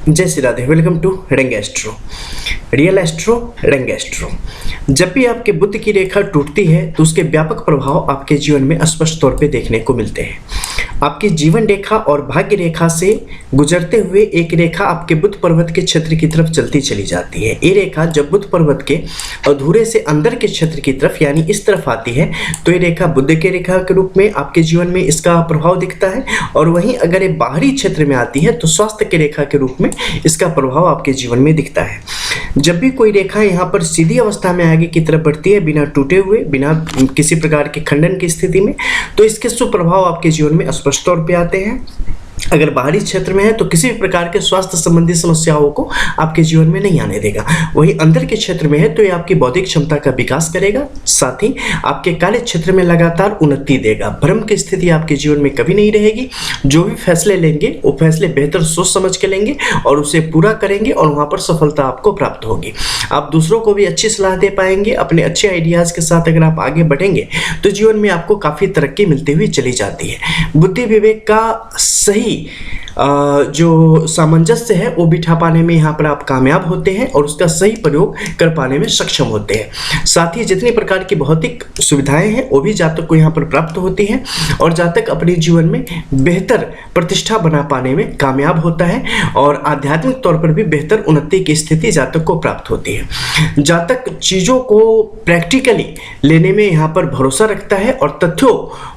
जय Shri Radhe. Welcome to रंग astro, real astro, रंग एस्ट्रो। जब भी आपके बुद्ध की रेखा टूटती है तो उसके व्यापक प्रभाव आपके जीवन में स्पष्ट तौर पे देखने को मिलते हैं। आपकी जीवन रेखा और भाग्य रेखा से गुजरते हुए एक रेखा आपके बुद्ध पर्वत के क्षेत्र की तरफ चलती चली जाती है। ये रेखा जब बुद्ध पर्वत के अधूरे से अंदर के क्षेत्र की तरफ यानी इस तरफ आती है तो ये रेखा बुद्ध के रेखा के रूप में आपके जीवन में इसका प्रभाव दिखता है। और वहीं अगर ये बाहरी क्षेत्र में आती है तो स्वास्थ्य की रेखा के रूप में इसका प्रभाव आपके जीवन में दिखता है। जब भी कोई रेखा यहाँ पर सीधी अवस्था में आगे की तरफ बढ़ती है बिना टूटे हुए, बिना किसी प्रकार के खंडन की स्थिति में, तो इसके सुप्रभाव आपके जीवन में स्पष्ट तौर पे आते हैं। अगर बाहरी क्षेत्र में है तो किसी भी प्रकार के स्वास्थ्य संबंधी समस्याओं को आपके जीवन में नहीं आने देगा। वहीं अंदर के क्षेत्र में है तो ये आपकी बौद्धिक क्षमता का विकास करेगा, साथ ही आपके कार्य क्षेत्र में लगातार उन्नति देगा। भ्रम की स्थिति आपके जीवन में कभी नहीं रहेगी। जो भी फैसले लेंगे वो फैसले बेहतर सोच समझ के लेंगे और उसे पूरा करेंगे और वहाँ पर सफलता आपको प्राप्त होगी। आप दूसरों को भी अच्छी सलाह दे पाएंगे। अपने अच्छे आइडियाज़ के साथ अगर आप आगे बढ़ेंगे तो जीवन में आपको काफ़ी तरक्की मिलती हुई चली जाती है। बुद्धि विवेक का सही जो सामंजस्य है वो बिठा पाने में यहाँ पर आप कामयाब होते हैं और उसका सही प्रयोग कर पाने में सक्षम होते हैं। साथ ही जितनी प्रकार की भौतिक सुविधाएं हैं वो भी जातक को यहाँ पर प्राप्त होती हैं और जातक अपने जीवन में बेहतर प्रतिष्ठा बना पाने में कामयाब होता है और आध्यात्मिक तौर पर भी बेहतर उन्नति की स्थिति जातक को प्राप्त होती है। जातक चीज़ों को प्रैक्टिकली लेने में यहाँ पर भरोसा रखता है और तथ्यों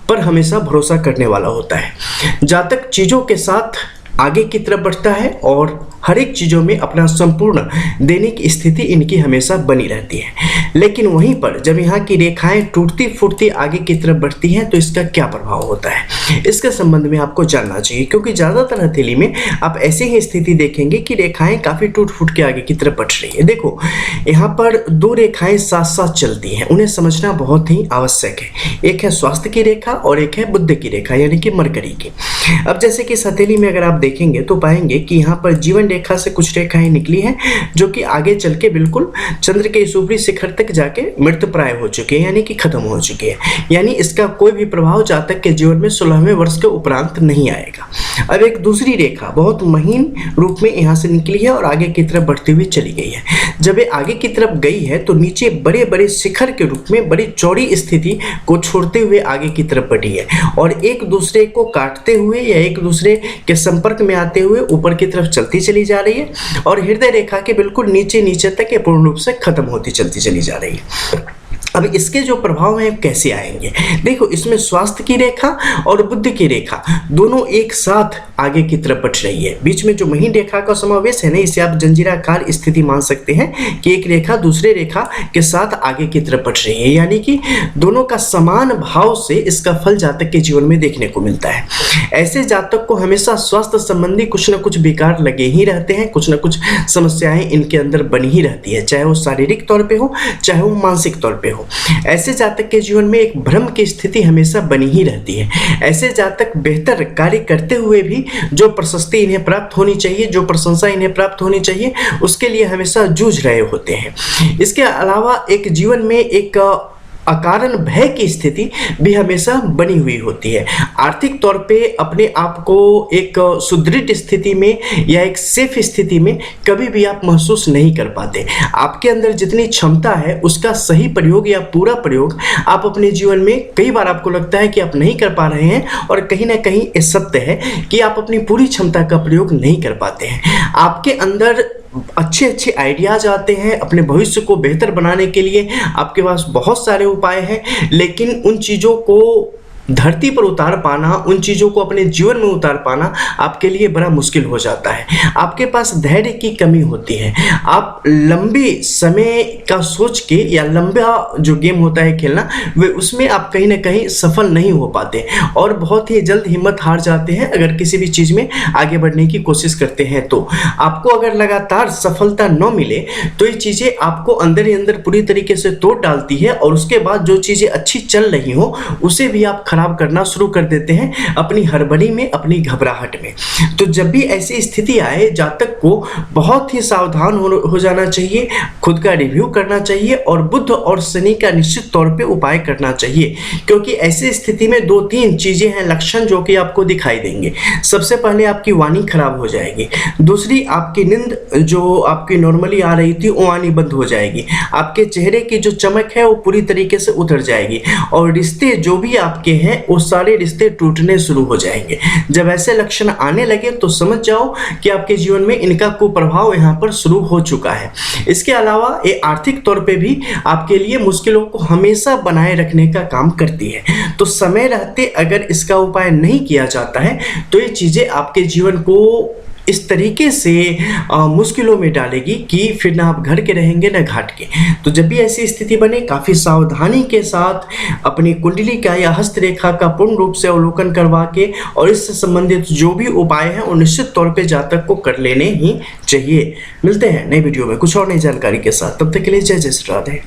पर हमेशा भरोसा करने वाला होता है। जातक चीज़ों के साथ आगे की तरफ बढ़ता है और हर एक चीज़ों में अपना संपूर्ण देने की स्थिति इनकी हमेशा बनी रहती है। लेकिन वहीं पर जब यहाँ की रेखाएं टूटती फूटती आगे की तरफ बढ़ती हैं तो इसका क्या प्रभाव होता है, इसके संबंध में आपको जानना चाहिए। क्योंकि ज़्यादातर हथेली में आप ऐसी ही स्थिति देखेंगे कि रेखाएं काफ़ी टूट फूट के आगे की तरफ बढ़ रही है। देखो, यहाँ पर दो रेखाएं साथ साथ चलती हैं, उन्हें समझना बहुत ही आवश्यक है। एक है स्वास्थ्य की रेखा और एक है बुद्ध की रेखा यानी कि मरकरी की। अब जैसे कि इस हथेली में अगर आप देखेंगे तो पाएंगे कि यहाँ पर जीवन रेखा से कुछ रेखाएं निकली हैं जो कि आगे चल के बिल्कुल चंद्र के इस ऊपरी शिखर तक जाके मृत प्राय हो चुके हैं यानी कि खत्म हो चुके हैं। यानी इसका कोई भी प्रभाव जातक के जीवन में 16वें वर्ष के उपरांत नहीं आएगा। अब एक दूसरी रेखा बहुत महीन रूप में यहाँ से निकली है और आगे की तरफ बढ़ती हुई चली गई है। जब ये आगे की तरफ गई है तो नीचे बड़े बड़े शिखर के रूप में बड़ी चौड़ी स्थिति को छोड़ते हुए आगे की तरफ बढ़ी है और एक दूसरे को काटते हुए या एक दूसरे के संपर्क में आते हुए ऊपर की तरफ चलती चली जा रही है और हृदय रेखा के बिल्कुल नीचे नीचे तक ये पूर्ण रूप से खत्म होती चलती चली जा रही है। अब इसके जो प्रभाव हैं कैसे आएंगे, देखो, इसमें स्वास्थ्य की रेखा और बुद्धि की रेखा दोनों एक साथ आगे की तरफ बढ़ रही है। बीच में जो महीन रेखा का समावेश है ना, इसे आप जंजीराकार स्थिति मान सकते हैं कि एक रेखा दूसरे रेखा के साथ आगे की तरफ बढ़ रही है। यानी कि दोनों का समान भाव से इसका फल जातक के जीवन में देखने को मिलता है। ऐसे जातक को हमेशा स्वास्थ्य संबंधी कुछ न कुछ विकार लगे ही रहते हैं, कुछ न कुछ समस्याएं इनके अंदर बनी ही रहती है, चाहे वो शारीरिक तौर पर हो चाहे वो मानसिक तौर पर हो। ऐसे जातक के जीवन में एक भ्रम की स्थिति हमेशा बनी ही रहती है। ऐसे जातक बेहतर कार्य करते हुए भी जो प्रशस्ति इन्हें प्राप्त होनी चाहिए, जो प्रशंसा इन्हें प्राप्त होनी चाहिए, उसके लिए हमेशा जूझ रहे होते हैं। इसके अलावा एक जीवन में एक अकारण भय की स्थिति भी हमेशा बनी हुई होती है। आर्थिक तौर पे अपने आप को एक सुदृढ़ स्थिति में या एक सेफ स्थिति में कभी भी आप महसूस नहीं कर पाते। आपके अंदर जितनी क्षमता है उसका सही प्रयोग या पूरा प्रयोग आप अपने जीवन में कई बार आपको लगता है कि आप नहीं कर पा रहे हैं और कहीं ना कहीं ये सत्य है कि आप अपनी पूरी क्षमता का प्रयोग नहीं कर पाते हैं। आपके अंदर अच्छे अच्छे आइडियाज आते हैं अपने भविष्य को बेहतर बनाने के लिए, आपके पास बहुत सारे उपाय हैं, लेकिन उन चीज़ों को धरती पर उतार पाना, उन चीज़ों को अपने जीवन में उतार पाना आपके लिए बड़ा मुश्किल हो जाता है। आपके पास धैर्य की कमी होती है। आप लंबे समय का सोच के या लंबा जो गेम होता है खेलना, वे उसमें आप कहीं ना कहीं सफल नहीं हो पाते और बहुत ही जल्द हिम्मत हार जाते हैं अगर किसी भी चीज़ में आगे बढ़ने की कोशिश करते हैं। तो आपको अगर लगातार सफलता न मिले तो ये चीज़ें आपको अंदर ही अंदर पूरी तरीके से तोड़ डालती है और उसके बाद जो चीज़ें अच्छी चल रही हो उसे भी आप खराब करना शुरू कर देते हैं अपनी हड़बड़ी में, अपनी घबराहट में। तो जब भी ऐसी स्थिति आए, जातक को बहुत ही सावधान हो जाना चाहिए, खुद का रिव्यू करना चाहिए और बुध और शनि का निश्चित तौर पे उपाय करना चाहिए, क्योंकि ऐसी स्थिति में 2-3 चीजें हैं, लक्षण जो कि आपको दिखाई देंगे। सबसे पहले आपकी वाणी खराब हो जाएगी, दूसरी आपकी नींद जो आपकी नॉर्मली आ रही थी वो आनी बंद हो जाएगी, आपके चेहरे की जो चमक है वो पूरी तरीके से उतर जाएगी और रिश्ते जो भी आपके हैं वो सारे रिश्ते टूटने शुरू हो जाएंगे। जब ऐसे लक्षण आने लगे तो समझ जाओ कि आपके जीवन में इनका कुप्रभाव यहाँ पर शुरू हो चुका है। इसके अलावा ये आर्थिक तौर पे भी आपके लिए मुश्किलों को हमेशा बनाए रखने का काम करती है। तो समय रहते अगर इसका उपाय नहीं किया जाता है तो ये चीजें आपके जीवन को इस तरीके से मुश्किलों में डालेगी कि फिर ना आप घर के रहेंगे ना घाट के। तो जब भी ऐसी स्थिति बने, काफ़ी सावधानी के साथ अपनी कुंडली का या हस्तरेखा का पूर्ण रूप से अवलोकन करवा के और इससे संबंधित जो भी उपाय हैं वो निश्चित तौर पे जातक को कर लेने ही चाहिए। मिलते हैं नई वीडियो में कुछ और नई जानकारी के साथ, तब तक के लिए जय जय श्री राधे।